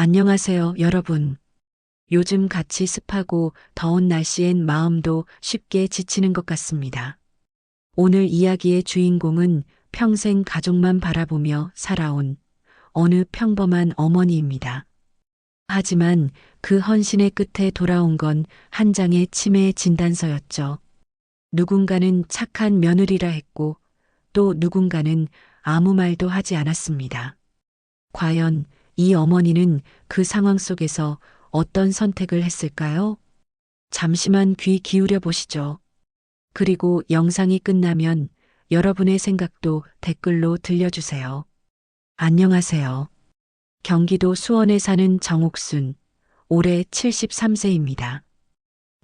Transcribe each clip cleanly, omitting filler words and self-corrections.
안녕하세요, 여러분. 요즘 같이 습하고 더운 날씨엔 마음도 쉽게 지치는 것 같습니다. 오늘 이야기의 주인공은 평생 가족만 바라보며 살아온 어느 평범한 어머니입니다. 하지만 그 헌신의 끝에 돌아온 건 한 장의 치매 진단서였죠. 누군가는 착한 며느리라 했고 또 누군가는 아무 말도 하지 않았습니다. 과연 이 어머니는 그 상황 속에서 어떤 선택을 했을까요? 잠시만 귀 기울여 보시죠. 그리고 영상이 끝나면 여러분의 생각도 댓글로 들려주세요. 안녕하세요. 경기도 수원에 사는 정옥순, 올해 73세입니다.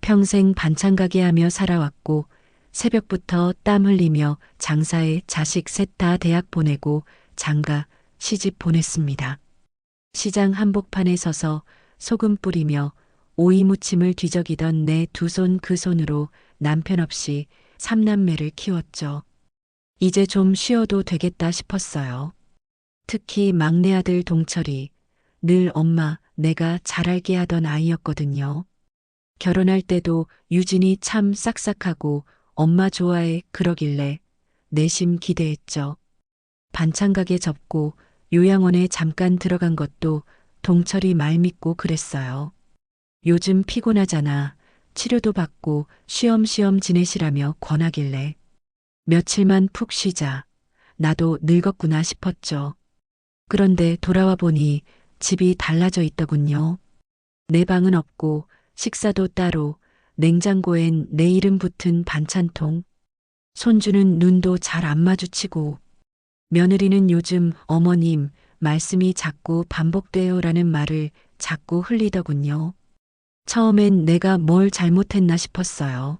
평생 반찬 가게 하며 살아왔고 새벽부터 땀 흘리며 장사해 자식 셋 다 대학 보내고 장가 시집 보냈습니다. 시장 한복판에 서서 소금 뿌리며 오이 무침을 뒤적이던 내 두 손 그 손으로 남편 없이 삼남매를 키웠죠. 이제 좀 쉬어도 되겠다 싶었어요. 특히 막내 아들 동철이 늘 엄마 내가 잘할게 하던 아이였거든요. 결혼할 때도 유진이 참 싹싹하고 엄마 좋아해 그러길래 내심 기대했죠. 반찬 가게 접고 요양원에 잠깐 들어간 것도 동철이 말 믿고 그랬어요. 요즘 피곤하잖아. 치료도 받고 쉬엄쉬엄 지내시라며 권하길래 며칠만 푹 쉬자. 나도 늙었구나 싶었죠. 그런데 돌아와 보니 집이 달라져 있더군요. 내 방은 없고 식사도 따로, 냉장고엔 내 이름 붙은 반찬통. 손주는 눈도 잘 안 마주치고 며느리는 요즘 어머님 말씀이 자꾸 반복돼요라는 말을 자꾸 흘리더군요. 처음엔 내가 뭘 잘못했나 싶었어요.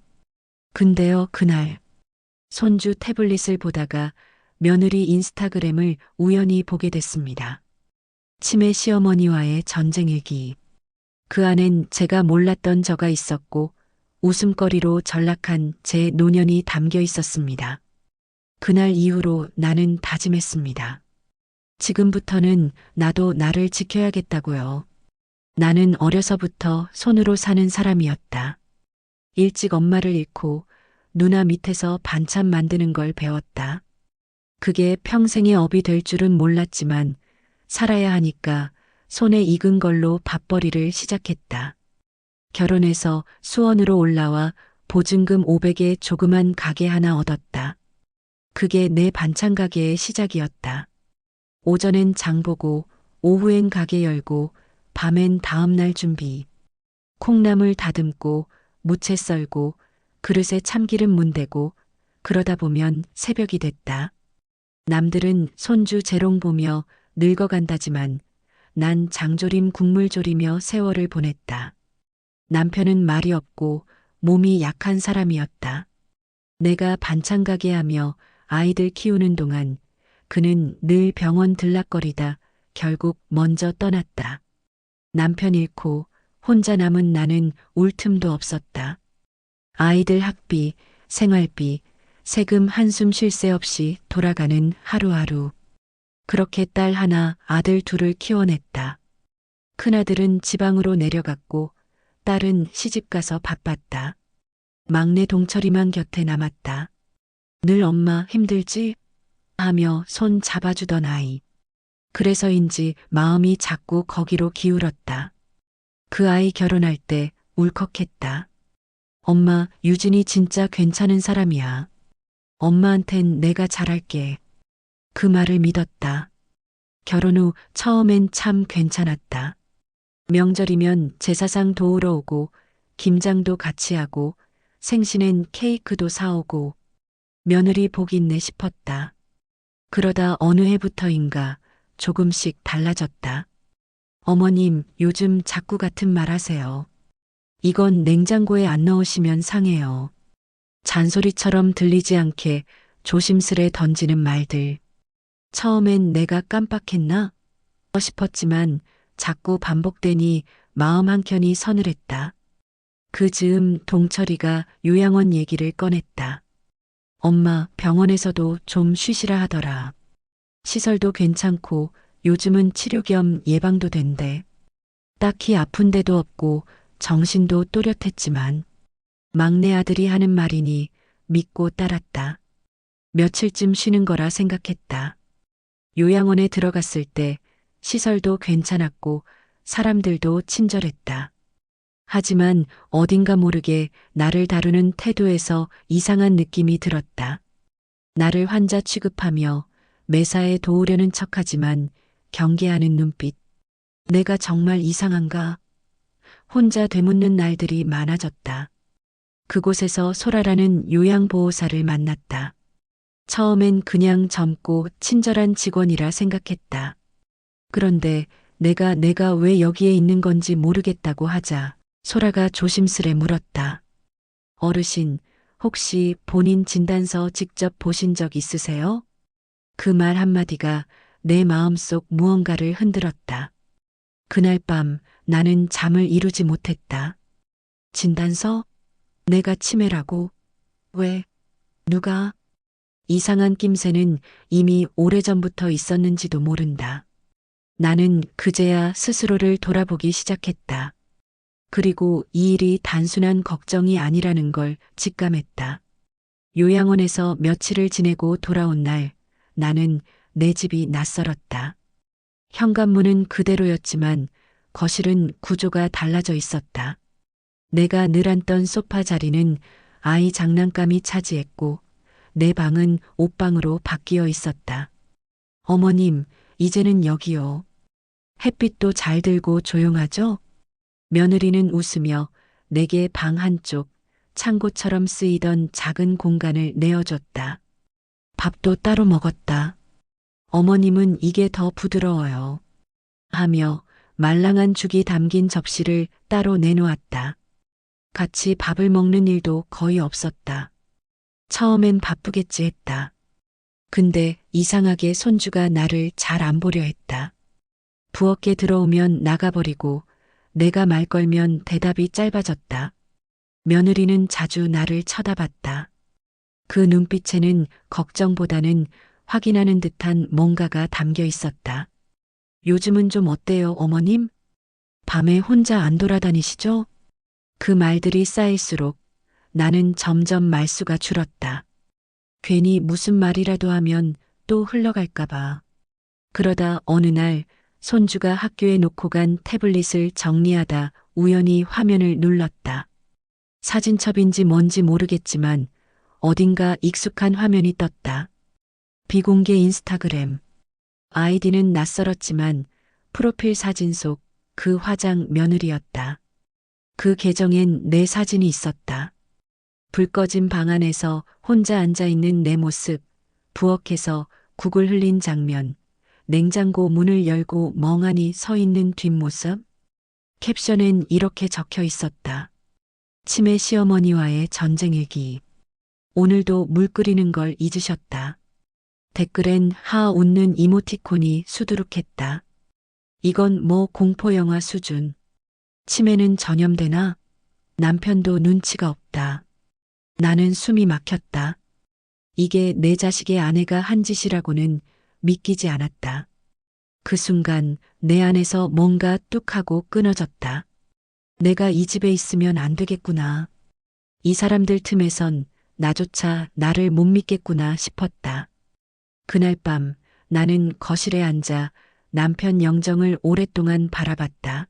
근데요, 그날 손주 태블릿을 보다가 며느리 인스타그램을 우연히 보게 됐습니다. 치매 시어머니와의 전쟁 일기. 그 안엔 제가 몰랐던 저가 있었고 웃음거리로 전락한 제 노년이 담겨 있었습니다. 그날 이후로 나는 다짐했습니다. 지금부터는 나도 나를 지켜야겠다고요. 나는 어려서부터 손으로 사는 사람이었다. 일찍 엄마를 잃고 누나 밑에서 반찬 만드는 걸 배웠다. 그게 평생의 업이 될 줄은 몰랐지만 살아야 하니까 손에 익은 걸로 밥벌이를 시작했다. 결혼해서 수원으로 올라와 보증금 500에 조그만 가게 하나 얻었다. 그게 내 반찬 가게의 시작이었다. 오전엔 장 보고 오후엔 가게 열고 밤엔 다음날 준비. 콩나물 다듬고 무채 썰고 그릇에 참기름 문대고 그러다 보면 새벽이 됐다. 남들은 손주 재롱 보며 늙어간다지만 난 장조림 국물 졸이며 세월을 보냈다. 남편은 말이 없고 몸이 약한 사람이었다. 내가 반찬 가게 하며 아이들 키우는 동안 그는 늘 병원 들락거리다 결국 먼저 떠났다. 남편 잃고 혼자 남은 나는 울 틈도 없었다. 아이들 학비, 생활비, 세금 한숨 쉴 새 없이 돌아가는 하루하루. 그렇게 딸 하나, 아들 둘을 키워냈다. 큰아들은 지방으로 내려갔고 딸은 시집가서 바빴다. 막내 동철이만 곁에 남았다. 늘 엄마 힘들지? 하며 손 잡아주던 아이. 그래서인지 마음이 자꾸 거기로 기울었다. 그 아이 결혼할 때 울컥했다. 엄마, 유진이 진짜 괜찮은 사람이야. 엄마한텐 내가 잘할게. 그 말을 믿었다. 결혼 후 처음엔 참 괜찮았다. 명절이면 제사상 도우러 오고 김장도 같이 하고 생신엔 케이크도 사오고 며느리 복 있네 싶었다. 그러다 어느 해부터인가 조금씩 달라졌다. 어머님, 요즘 자꾸 같은 말 하세요. 이건 냉장고에 안 넣으시면 상해요. 잔소리처럼 들리지 않게 조심스레 던지는 말들. 처음엔 내가 깜빡했나 싶었지만 자꾸 반복되니 마음 한켠이 서늘했다. 그 즈음 동철이가 요양원 얘기를 꺼냈다. 엄마, 병원에서도 좀 쉬시라 하더라. 시설도 괜찮고 요즘은 치료 겸 예방도 된대. 딱히 아픈 데도 없고 정신도 또렷했지만 막내 아들이 하는 말이니 믿고 따랐다. 며칠쯤 쉬는 거라 생각했다. 요양원에 들어갔을 때 시설도 괜찮았고 사람들도 친절했다. 하지만 어딘가 모르게 나를 다루는 태도에서 이상한 느낌이 들었다. 나를 환자 취급하며 매사에 도우려는 척하지만 경계하는 눈빛. 내가 정말 이상한가? 혼자 되묻는 날들이 많아졌다. 그곳에서 소라라는 요양보호사를 만났다. 처음엔 그냥 젊고 친절한 직원이라 생각했다. 그런데 내가 왜 여기에 있는 건지 모르겠다고 하자 소라가 조심스레 물었다. 어르신, 혹시 본인 진단서 직접 보신 적 있으세요? 그 말 한마디가 내 마음속 무언가를 흔들었다. 그날 밤 나는 잠을 이루지 못했다. 진단서? 내가 치매라고? 왜? 누가? 이상한 낌새는 이미 오래전부터 있었는지도 모른다. 나는 그제야 스스로를 돌아보기 시작했다. 그리고 이 일이 단순한 걱정이 아니라는 걸 직감했다. 요양원에서 며칠을 지내고 돌아온 날 나는 내 집이 낯설었다. 현관문은 그대로였지만 거실은 구조가 달라져 있었다. 내가 늘 앉던 소파 자리는 아이 장난감이 차지했고 내 방은 옷방으로 바뀌어 있었다. 어머님, 이제는 여기요. 햇빛도 잘 들고 조용하죠? 며느리는 웃으며 내게 방 한쪽, 창고처럼 쓰이던 작은 공간을 내어줬다. 밥도 따로 먹었다. 어머님은 이게 더 부드러워요. 하며 말랑한 죽이 담긴 접시를 따로 내놓았다. 같이 밥을 먹는 일도 거의 없었다. 처음엔 바쁘겠지 했다. 근데 이상하게 손주가 나를 잘 안 보려 했다. 부엌에 들어오면 나가버리고 내가 말 걸면 대답이 짧아졌다. 며느리는 자주 나를 쳐다봤다. 그 눈빛에는 걱정보다는 확인하는 듯한 뭔가가 담겨 있었다. 요즘은 좀 어때요, 어머님? 밤에 혼자 안 돌아다니시죠? 그 말들이 쌓일수록 나는 점점 말수가 줄었다. 괜히 무슨 말이라도 하면 또 흘러갈까봐. 그러다 어느 날 손주가 학교에 놓고 간 태블릿을 정리하다 우연히 화면을 눌렀다. 사진첩인지 뭔지 모르겠지만 어딘가 익숙한 화면이 떴다. 비공개 인스타그램. 아이디는 낯설었지만 프로필 사진 속 그 화장 며느리였다. 그 계정엔 내 사진이 있었다. 불 꺼진 방 안에서 혼자 앉아 있는 내 모습, 부엌에서 국을 흘린 장면, 냉장고 문을 열고 멍하니 서 있는 뒷모습. 캡션엔 이렇게 적혀 있었다. 치매 시어머니와의 전쟁일기. 오늘도 물 끓이는 걸 잊으셨다. 댓글엔 하 웃는 이모티콘이 수두룩했다. 이건 뭐 공포영화 수준. 치매는 전염되나? 남편도 눈치가 없다. 나는 숨이 막혔다. 이게 내 자식의 아내가 한 짓이라고는 믿기지 않았다. 그 순간 내 안에서 뭔가 뚝 하고 끊어졌다. 내가 이 집에 있으면 안 되겠구나. 이 사람들 틈에선 나조차 나를 못 믿겠구나 싶었다. 그날 밤 나는 거실에 앉아 남편 영정을 오랫동안 바라봤다.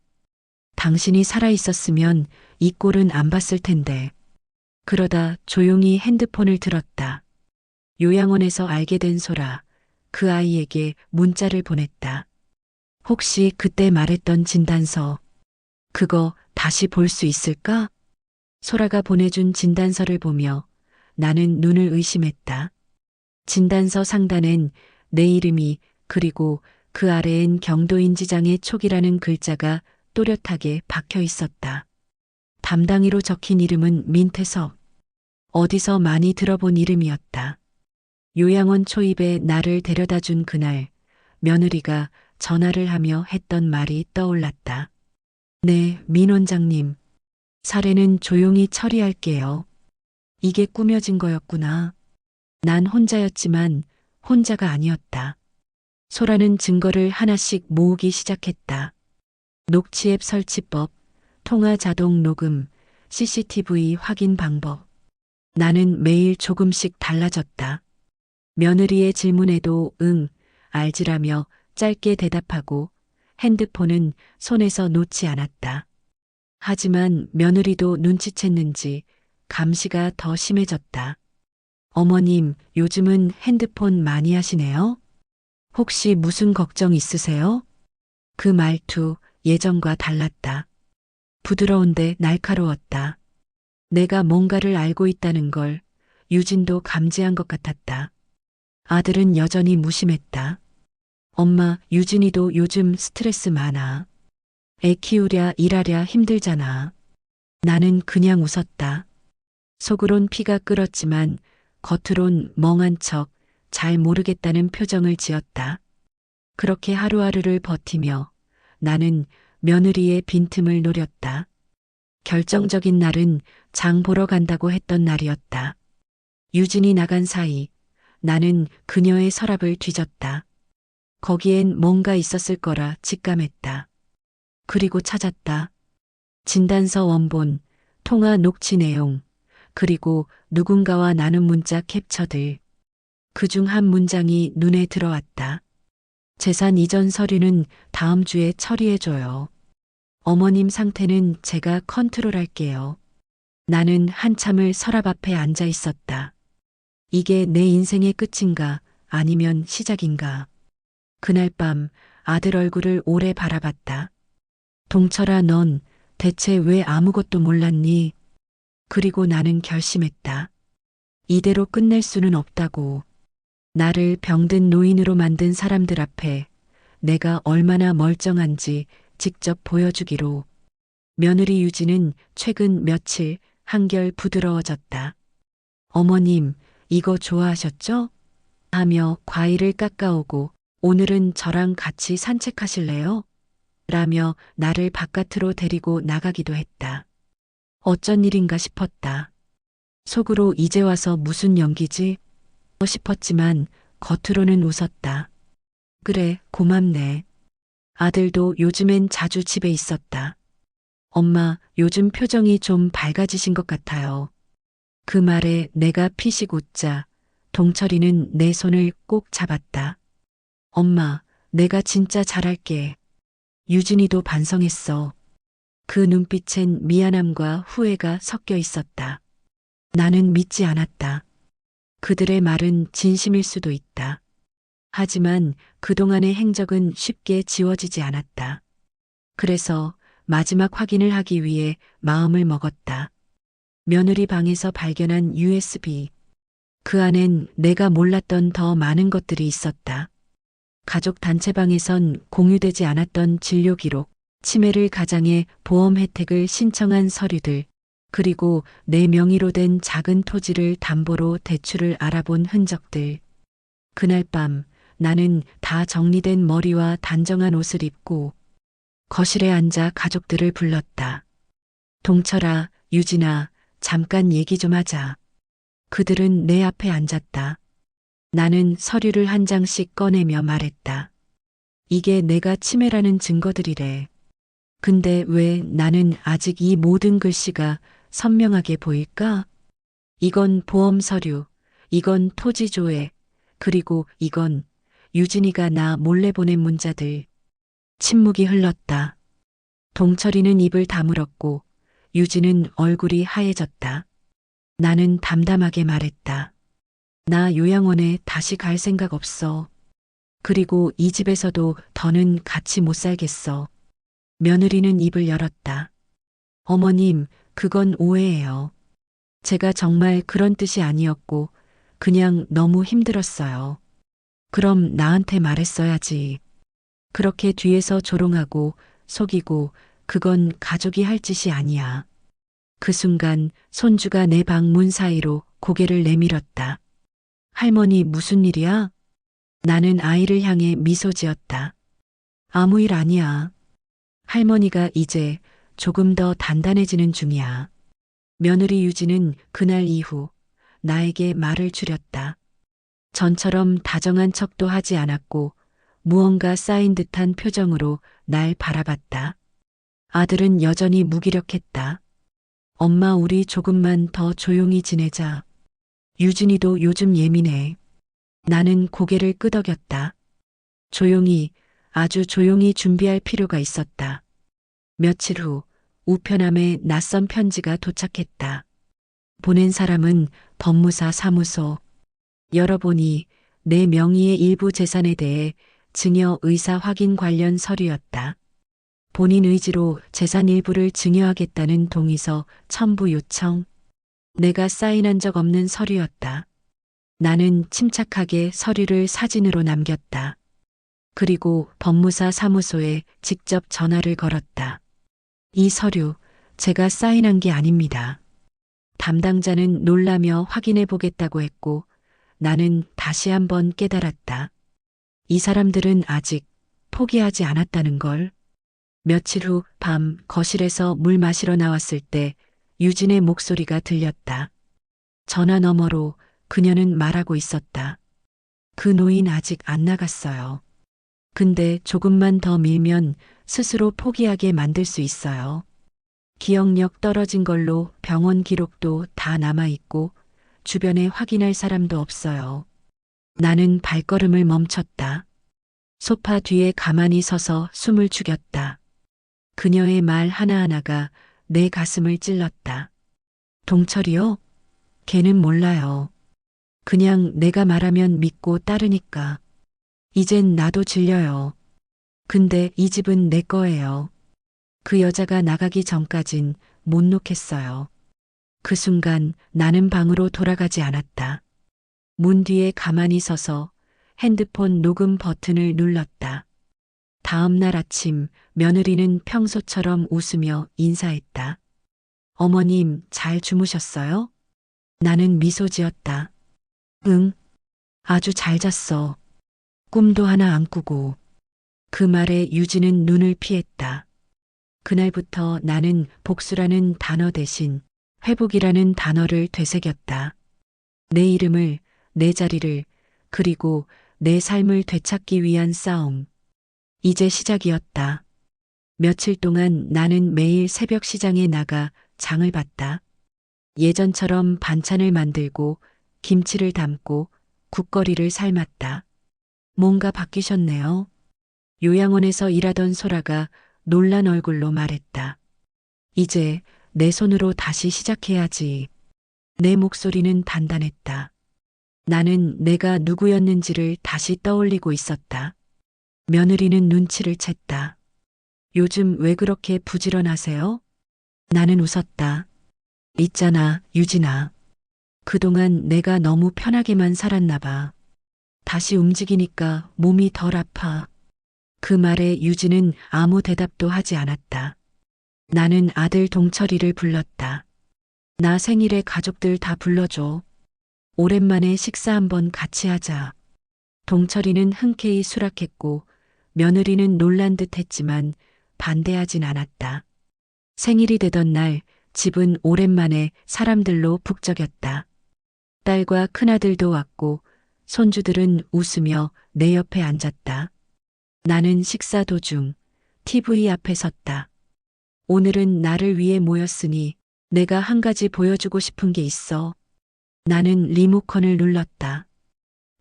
당신이 살아있었으면 이 꼴은 안 봤을 텐데. 그러다 조용히 핸드폰을 들었다. 요양원에서 알게 된 소라, 그 아이에게 문자를 보냈다. 혹시 그때 말했던 진단서, 그거 다시 볼 수 있을까? 소라가 보내준 진단서를 보며 나는 눈을 의심했다. 진단서 상단엔 내 이름이 그리고 그 아래엔 경도인지장의 촉이라는 글자가 또렷하게 박혀 있었다. 담당이로 적힌 이름은 민태섭. 어디서 많이 들어본 이름이었다. 요양원 초입에 나를 데려다 준 그날 며느리가 전화를 하며 했던 말이 떠올랐다. 네, 민 원장님. 사례는 조용히 처리할게요. 이게 꾸며진 거였구나. 난 혼자였지만 혼자가 아니었다. 소라는 증거를 하나씩 모으기 시작했다. 녹취앱 설치법, 통화 자동 녹음, CCTV 확인 방법. 나는 매일 조금씩 달라졌다. 며느리의 질문에도 응, 알지라며 짧게 대답하고 핸드폰은 손에서 놓지 않았다. 하지만 며느리도 눈치챘는지 감시가 더 심해졌다. 어머님, 요즘은 핸드폰 많이 하시네요? 혹시 무슨 걱정 있으세요? 그 말투 예전과 달랐다. 부드러운데 날카로웠다. 내가 뭔가를 알고 있다는 걸 유진도 감지한 것 같았다. 아들은 여전히 무심했다. 엄마, 유진이도 요즘 스트레스 많아. 애 키우랴 일하랴 힘들잖아. 나는 그냥 웃었다. 속으론 피가 끓었지만 겉으론 멍한 척 잘 모르겠다는 표정을 지었다. 그렇게 하루하루를 버티며 나는 며느리의 빈틈을 노렸다. 결정적인 날은 장 보러 간다고 했던 날이었다. 유진이 나간 사이 나는 그녀의 서랍을 뒤졌다. 거기엔 뭔가 있었을 거라 직감했다. 그리고 찾았다. 진단서 원본, 통화 녹취 내용, 그리고 누군가와 나눈 문자 캡처들. 그중 한 문장이 눈에 들어왔다. 재산 이전 서류는 다음 주에 처리해줘요. 어머님 상태는 제가 컨트롤할게요. 나는 한참을 서랍 앞에 앉아 있었다. 이게 내 인생의 끝인가 아니면 시작인가. 그날 밤 아들 얼굴을 오래 바라봤다. 동철아, 넌 대체 왜 아무것도 몰랐니? 그리고 나는 결심했다. 이대로 끝낼 수는 없다고. 나를 병든 노인으로 만든 사람들 앞에 내가 얼마나 멀쩡한지 직접 보여주기로. 며느리 유진은 최근 며칠 한결 부드러워졌다. 어머님, 이거 좋아하셨죠? 하며 과일을 깎아오고 오늘은 저랑 같이 산책하실래요? 라며 나를 바깥으로 데리고 나가기도 했다. 어쩐 일인가 싶었다. 속으로 이제 와서 무슨 연기지? 싶었지만 겉으로는 웃었다. 그래, 고맙네. 아들도 요즘엔 자주 집에 있었다. 엄마, 요즘 표정이 좀 밝아지신 것 같아요. 그 말에 내가 피식 웃자 동철이는 내 손을 꼭 잡았다. 엄마, 내가 진짜 잘할게. 유진이도 반성했어. 그 눈빛엔 미안함과 후회가 섞여 있었다. 나는 믿지 않았다. 그들의 말은 진심일 수도 있다. 하지만 그동안의 행적은 쉽게 지워지지 않았다. 그래서 마지막 확인을 하기 위해 마음을 먹었다. 며느리 방에서 발견한 USB. 그 안엔 내가 몰랐던 더 많은 것들이 있었다. 가족 단체방에선 공유되지 않았던 진료 기록, 치매를 가장해 보험 혜택을 신청한 서류들, 그리고 내 명의로 된 작은 토지를 담보로 대출을 알아본 흔적들. 그날 밤 나는 다 정리된 머리와 단정한 옷을 입고 거실에 앉아 가족들을 불렀다. 동철아, 유진아, 잠깐 얘기 좀 하자. 그들은 내 앞에 앉았다. 나는 서류를 한 장씩 꺼내며 말했다. 이게 내가 치매라는 증거들이래. 근데 왜 나는 아직 이 모든 글씨가 선명하게 보일까? 이건 보험 서류, 이건 토지 조회, 그리고 이건 유진이가 나 몰래 보낸 문자들. 침묵이 흘렀다. 동철이는 입을 다물었고 유진은 얼굴이 하얘졌다. 나는 담담하게 말했다. 나 요양원에 다시 갈 생각 없어. 그리고 이 집에서도 더는 같이 못 살겠어. 며느리는 입을 열었다. 어머님, 그건 오해예요. 제가 정말 그런 뜻이 아니었고 그냥 너무 힘들었어요. 그럼 나한테 말했어야지. 그렇게 뒤에서 조롱하고 속이고 그건 가족이 할 짓이 아니야. 그 순간 손주가 내 방 문 사이로 고개를 내밀었다. 할머니, 무슨 일이야? 나는 아이를 향해 미소 지었다. 아무 일 아니야. 할머니가 이제 조금 더 단단해지는 중이야. 며느리 유진은 그날 이후 나에게 말을 줄였다. 전처럼 다정한 척도 하지 않았고 무언가 쌓인 듯한 표정으로 날 바라봤다. 아들은 여전히 무기력했다. 엄마, 우리 조금만 더 조용히 지내자. 유진이도 요즘 예민해. 나는 고개를 끄덕였다. 조용히, 아주 조용히 준비할 필요가 있었다. 며칠 후 우편함에 낯선 편지가 도착했다. 보낸 사람은 법무사 사무소. 열어보니 내 명의의 일부 재산에 대해 증여 의사 확인 관련 서류였다. 본인 의지로 재산 일부를 증여하겠다는 동의서 첨부 요청. 내가 사인한 적 없는 서류였다. 나는 침착하게 서류를 사진으로 남겼다. 그리고 법무사 사무소에 직접 전화를 걸었다. 이 서류, 제가 사인한 게 아닙니다. 담당자는 놀라며 확인해 보겠다고 했고, 나는 다시 한번 깨달았다. 이 사람들은 아직 포기하지 않았다는 걸. 며칠 후 밤 거실에서 물 마시러 나왔을 때 유진의 목소리가 들렸다. 전화 너머로 그녀는 말하고 있었다. 그 노인 아직 안 나갔어요. 근데 조금만 더 밀면 스스로 포기하게 만들 수 있어요. 기억력 떨어진 걸로 병원 기록도 다 남아있고 주변에 확인할 사람도 없어요. 나는 발걸음을 멈췄다. 소파 뒤에 가만히 서서 숨을 죽였다. 그녀의 말 하나하나가 내 가슴을 찔렀다. 동철이요? 걔는 몰라요. 그냥 내가 말하면 믿고 따르니까. 이젠 나도 질려요. 근데 이 집은 내 거예요. 그 여자가 나가기 전까진 못 놓겠어요. 그 순간 나는 방으로 돌아가지 않았다. 문 뒤에 가만히 서서 핸드폰 녹음 버튼을 눌렀다. 다음 날 아침 며느리는 평소처럼 웃으며 인사했다. 어머님, 잘 주무셨어요? 나는 미소 지었다. 응, 아주 잘 잤어. 꿈도 하나 안 꾸고. 그 말에 유진은 눈을 피했다. 그날부터 나는 복수라는 단어 대신 회복이라는 단어를 되새겼다. 내 이름을, 내 자리를, 그리고 내 삶을 되찾기 위한 싸움. 이제 시작이었다. 며칠 동안 나는 매일 새벽 시장에 나가 장을 봤다. 예전처럼 반찬을 만들고 김치를 담고 국거리를 삶았다. 뭔가 바뀌셨네요. 요양원에서 일하던 소라가 놀란 얼굴로 말했다. 이제 내 손으로 다시 시작해야지. 내 목소리는 단단했다. 나는 내가 누구였는지를 다시 떠올리고 있었다. 며느리는 눈치를 챘다. 요즘 왜 그렇게 부지런하세요? 나는 웃었다. 있잖아, 유진아. 그동안 내가 너무 편하게만 살았나 봐. 다시 움직이니까 몸이 덜 아파. 그 말에 유진은 아무 대답도 하지 않았다. 나는 아들 동철이를 불렀다. 나 생일에 가족들 다 불러줘. 오랜만에 식사 한번 같이 하자. 동철이는 흔쾌히 수락했고 며느리는 놀란 듯 했지만 반대하진 않았다. 생일이 되던 날 집은 오랜만에 사람들로 북적였다. 딸과 큰아들도 왔고 손주들은 웃으며 내 옆에 앉았다. 나는 식사 도중 TV 앞에 섰다. 오늘은 나를 위해 모였으니 내가 한 가지 보여주고 싶은 게 있어. 나는 리모컨을 눌렀다.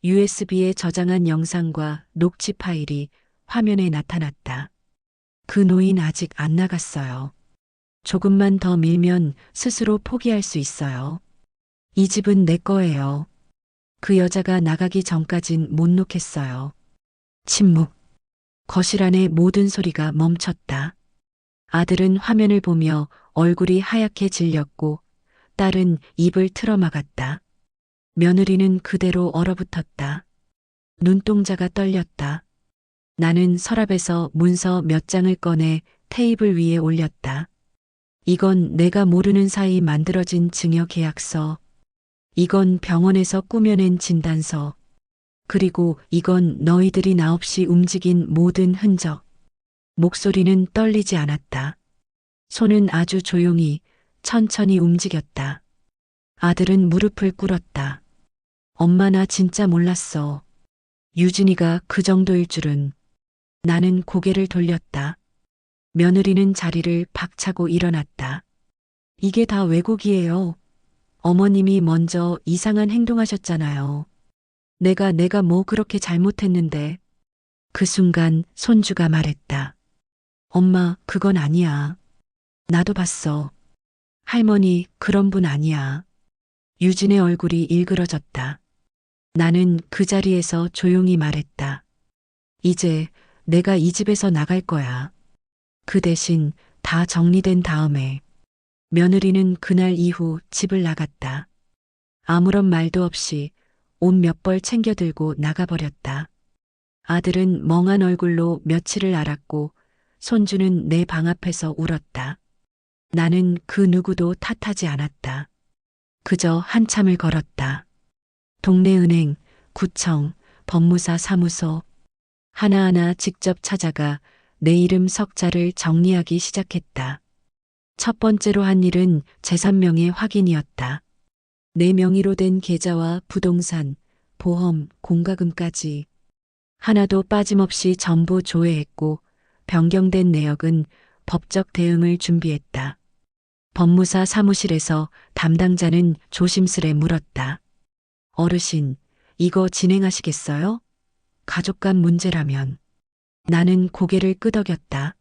USB에 저장한 영상과 녹취 파일이 화면에 나타났다. 그 노인 아직 안 나갔어요. 조금만 더 밀면 스스로 포기할 수 있어요. 이 집은 내 거예요. 그 여자가 나가기 전까진 못 놓겠어요. 침묵. 거실 안의 모든 소리가 멈췄다. 아들은 화면을 보며 얼굴이 하얗게 질렸고 딸은 입을 틀어막았다. 며느리는 그대로 얼어붙었다. 눈동자가 떨렸다. 나는 서랍에서 문서 몇 장을 꺼내 테이블 위에 올렸다. 이건 내가 모르는 사이 만들어진 증여 계약서. 이건 병원에서 꾸며낸 진단서. 그리고 이건 너희들이 나 없이 움직인 모든 흔적. 목소리는 떨리지 않았다. 손은 아주 조용히, 천천히 움직였다. 아들은 무릎을 꿇었다. 엄마, 나 진짜 몰랐어. 유진이가 그 정도일 줄은. 나는 고개를 돌렸다. 며느리는 자리를 박차고 일어났다. 이게 다 왜곡이에요. 어머님이 먼저 이상한 행동하셨잖아요. 내가 뭐 그렇게 잘못했는데. 그 순간 손주가 말했다. 엄마, 그건 아니야. 나도 봤어. 할머니, 그런 분 아니야. 유진의 얼굴이 일그러졌다. 나는 그 자리에서 조용히 말했다. 이제 내가 이 집에서 나갈 거야. 그 대신 다 정리된 다음에. 며느리는 그날 이후 집을 나갔다. 아무런 말도 없이 옷 몇 벌 챙겨 들고 나가버렸다. 아들은 멍한 얼굴로 며칠을 앓았고 손주는 내 방 앞에서 울었다. 나는 그 누구도 탓하지 않았다. 그저 한참을 걸었다. 동네 은행, 구청, 법무사 사무소 하나하나 직접 찾아가 내 이름 석자를 정리하기 시작했다. 첫 번째로 한 일은 재산명의 확인이었다. 내 명의로 된 계좌와 부동산, 보험, 공과금까지 하나도 빠짐없이 전부 조회했고 변경된 내역은 법적 대응을 준비했다. 법무사 사무실에서 담당자는 조심스레 물었다. 어르신, 이거 진행하시겠어요? 가족 간 문제라면. 나는 고개를 끄덕였다.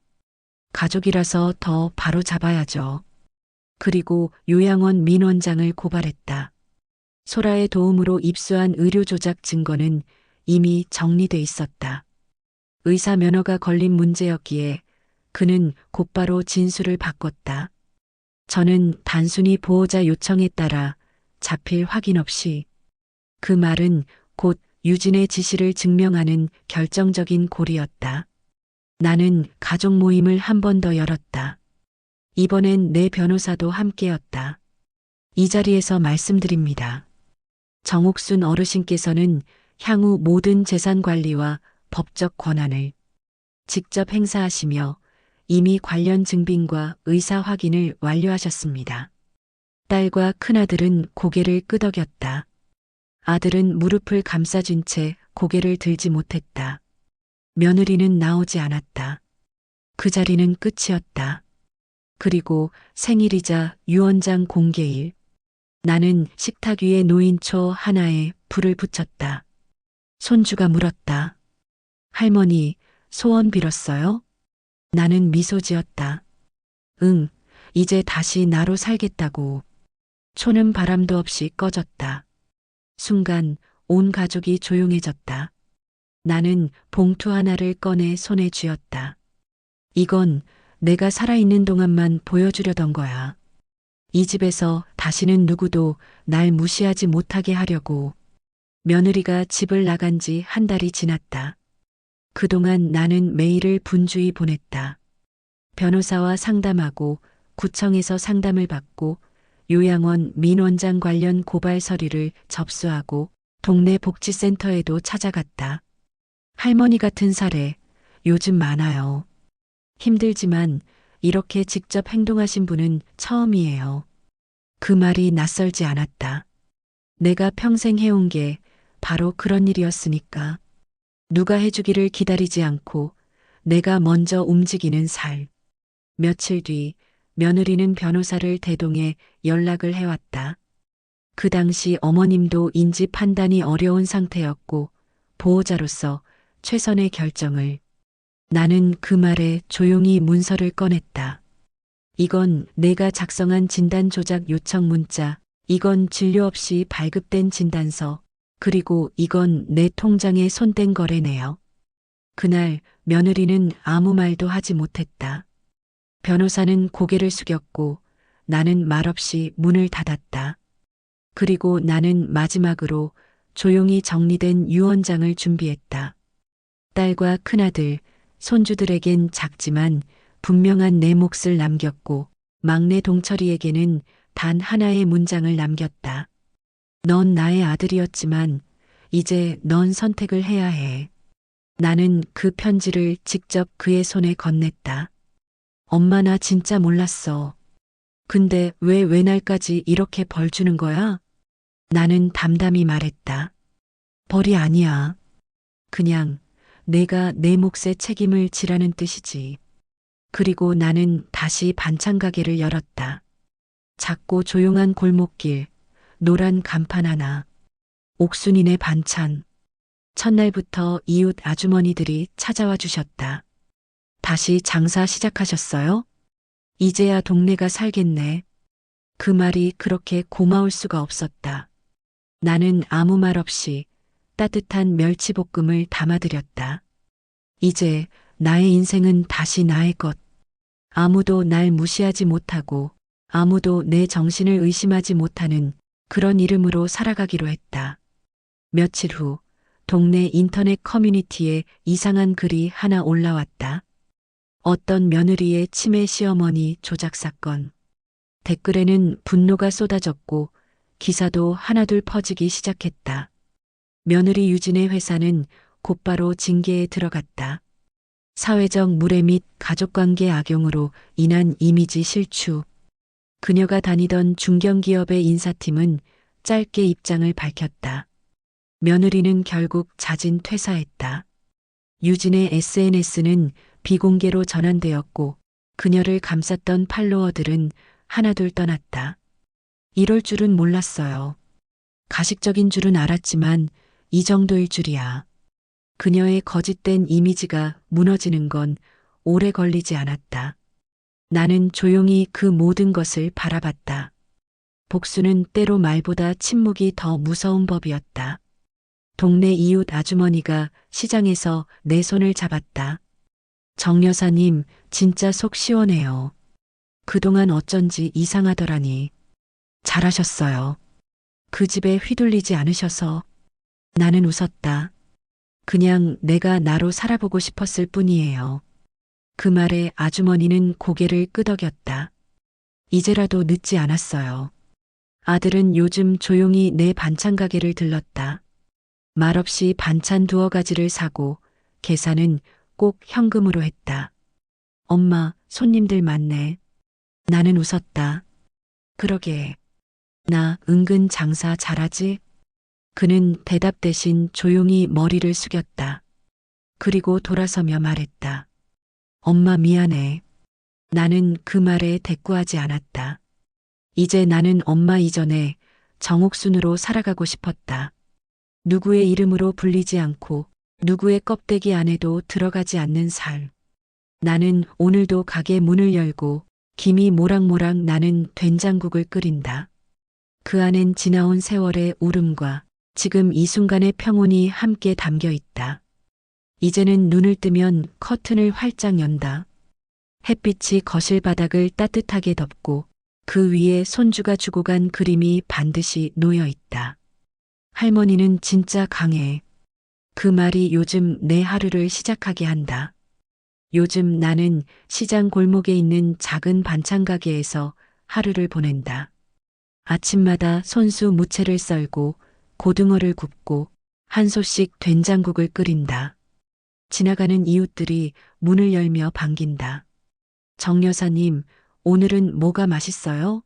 가족이라서 더 바로 잡아야죠. 그리고 요양원 민원장을 고발했다. 소라의 도움으로 입수한 의료 조작 증거는 이미 정리돼 있었다. 의사 면허가 걸린 문제였기에 그는 곧바로 진술을 바꿨다. 저는 단순히 보호자 요청에 따라 자필 확인 없이. 그 말은 곧 유진의 지시를 증명하는 결정적인 고리였다. 나는 가족 모임을 한 번 더 열었다. 이번엔 내 변호사도 함께였다. 이 자리에서 말씀드립니다. 정옥순 어르신께서는 향후 모든 재산 관리와 법적 권한을 직접 행사하시며 이미 관련 증빙과 의사 확인을 완료하셨습니다. 딸과 큰아들은 고개를 끄덕였다. 아들은 무릎을 감싸준 채 고개를 들지 못했다. 며느리는 나오지 않았다. 그 자리는 끝이었다. 그리고 생일이자 유언장 공개일. 나는 식탁 위에 놓인 초 하나에 불을 붙였다. 손주가 물었다. 할머니, 소원 빌었어요? 나는 미소 지었다. 응, 이제 다시 나로 살겠다고. 초는 바람도 없이 꺼졌다. 순간 온 가족이 조용해졌다. 나는 봉투 하나를 꺼내 손에 쥐었다. 이건 내가 살아있는 동안만 보여주려던 거야. 이 집에서 다시는 누구도 날 무시하지 못하게 하려고. 며느리가 집을 나간 지 한 달이 지났다. 그동안 나는 매일을 분주히 보냈다. 변호사와 상담하고 구청에서 상담을 받고 요양원 민원장 관련 고발 서류를 접수하고 동네 복지센터에도 찾아갔다. 할머니 같은 사례 요즘 많아요. 힘들지만 이렇게 직접 행동하신 분은 처음이에요. 그 말이 낯설지 않았다. 내가 평생 해온 게 바로 그런 일이었으니까. 누가 해주기를 기다리지 않고 내가 먼저 움직이는 살. 며칠 뒤 며느리는 변호사를 대동해 연락을 해왔다. 그 당시 어머님도 인지 판단이 어려운 상태였고 보호자로서 최선의 결정을. 나는 그 말에 조용히 문서를 꺼냈다. 이건 내가 작성한 진단 조작 요청 문자, 이건 진료 없이 발급된 진단서, 그리고 이건 내 통장에 손댄 거래네요. 그날 며느리는 아무 말도 하지 못했다. 변호사는 고개를 숙였고 나는 말없이 문을 닫았다. 그리고 나는 마지막으로 조용히 정리된 유언장을 준비했다. 딸과 큰아들, 손주들에겐 작지만 분명한 내 몫을 남겼고 막내 동철이에게는 단 하나의 문장을 남겼다. 넌 나의 아들이었지만 이제 넌 선택을 해야 해. 나는 그 편지를 직접 그의 손에 건넸다. 엄마 나 진짜 몰랐어. 근데 왜 날까지 이렇게 벌 주는 거야? 나는 담담히 말했다. 벌이 아니야. 그냥 내가 내 몫의 책임을 지라는 뜻이지. 그리고 나는 다시 반찬 가게를 열었다. 작고 조용한 골목길, 노란 간판 하나, 옥순이네 반찬. 첫날부터 이웃 아주머니들이 찾아와 주셨다. 다시 장사 시작하셨어요? 이제야 동네가 살겠네. 그 말이 그렇게 고마울 수가 없었다. 나는 아무 말 없이 따뜻한 멸치볶음을 담아드렸다. 이제 나의 인생은 다시 나의 것. 아무도 날 무시하지 못하고 아무도 내 정신을 의심하지 못하는 그런 이름으로 살아가기로 했다. 며칠 후 동네 인터넷 커뮤니티에 이상한 글이 하나 올라왔다. 어떤 며느리의 치매 시어머니 조작 사건. 댓글에는 분노가 쏟아졌고 기사도 하나둘 퍼지기 시작했다. 며느리 유진의 회사는 곧바로 징계에 들어갔다. 사회적 무례 및 가족관계 악용으로 인한 이미지 실추. 그녀가 다니던 중견기업의 인사팀은 짧게 입장을 밝혔다. 며느리는 결국 자진 퇴사했다. 유진의 SNS는 비공개로 전환되었고 그녀를 감쌌던 팔로워들은 하나둘 떠났다. 이럴 줄은 몰랐어요. 가식적인 줄은 알았지만 이 정도일 줄이야. 그녀의 거짓된 이미지가 무너지는 건 오래 걸리지 않았다. 나는 조용히 그 모든 것을 바라봤다. 복수는 때로 말보다 침묵이 더 무서운 법이었다. 동네 이웃 아주머니가 시장에서 내 손을 잡았다. 정 여사님, 진짜 속 시원해요. 그동안 어쩐지 이상하더라니. 잘하셨어요. 그 집에 휘둘리지 않으셔서. 나는 웃었다. 그냥 내가 나로 살아보고 싶었을 뿐이에요. 그 말에 아주머니는 고개를 끄덕였다. 이제라도 늦지 않았어요. 아들은 요즘 조용히 내 반찬 가게를 들렀다. 말없이 반찬 두어 가지를 사고 계산은 꼭 현금으로 했다. 엄마, 손님들 많네. 나는 웃었다. 그러게. 나 은근 장사 잘하지? 그는 대답 대신 조용히 머리를 숙였다. 그리고 돌아서며 말했다. 엄마 미안해. 나는 그 말에 대꾸하지 않았다. 이제 나는 엄마 이전에 정옥순으로 살아가고 싶었다. 누구의 이름으로 불리지 않고 누구의 껍데기 안에도 들어가지 않는 삶. 나는 오늘도 가게 문을 열고 김이 모락모락 나는 된장국을 끓인다. 그 안엔 지나온 세월의 울음과 지금 이 순간의 평온이 함께 담겨 있다. 이제는 눈을 뜨면 커튼을 활짝 연다. 햇빛이 거실 바닥을 따뜻하게 덮고 그 위에 손주가 주고 간 그림이 반드시 놓여 있다. 할머니는 진짜 강해. 그 말이 요즘 내 하루를 시작하게 한다. 요즘 나는 시장 골목에 있는 작은 반찬 가게에서 하루를 보낸다. 아침마다 손수 무채를 썰고 고등어를 굽고 한 솥씩 된장국을 끓인다. 지나가는 이웃들이 문을 열며 반긴다. 정 여사님, 오늘은 뭐가 맛있어요?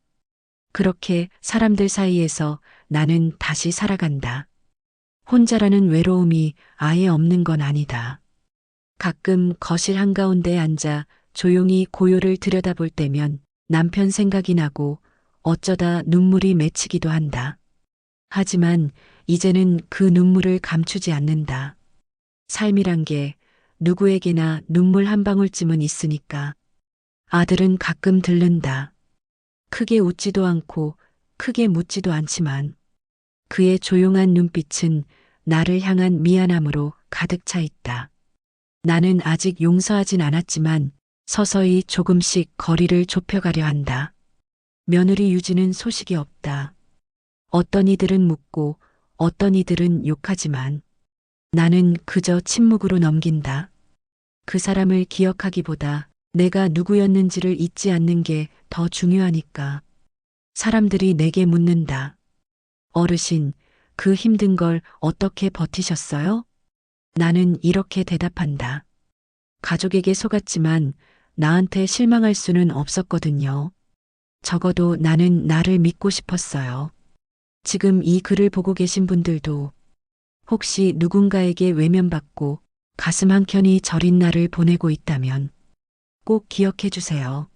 그렇게 사람들 사이에서 나는 다시 살아간다. 혼자라는 외로움이 아예 없는 건 아니다. 가끔 거실 한가운데 앉아 조용히 고요를 들여다볼 때면 남편 생각이 나고 어쩌다 눈물이 맺히기도 한다. 하지만 이제는 그 눈물을 감추지 않는다. 삶이란 게 누구에게나 눈물 한 방울쯤은 있으니까. 아들은 가끔 들른다. 크게 웃지도 않고 크게 묻지도 않지만 그의 조용한 눈빛은 나를 향한 미안함으로 가득 차 있다. 나는 아직 용서하진 않았지만 서서히 조금씩 거리를 좁혀가려 한다. 며느리 유진은 소식이 없다. 어떤 이들은 묻고 어떤 이들은 욕하지만 나는 그저 침묵으로 넘긴다. 그 사람을 기억하기보다 내가 누구였는지를 잊지 않는 게 더 중요하니까. 사람들이 내게 묻는다. 어르신, 그 힘든 걸 어떻게 버티셨어요? 나는 이렇게 대답한다. 가족에게 속았지만 나한테 실망할 수는 없었거든요. 적어도 나는 나를 믿고 싶었어요. 지금 이 글을 보고 계신 분들도 혹시 누군가에게 외면받고 가슴 한켠이 저린 날을 보내고 있다면 꼭 기억해 주세요.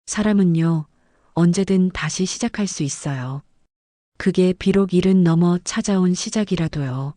사람은요, 언제든 다시 시작할 수 있어요. 그게 비록 일은 넘어 찾아온 시작이라도요.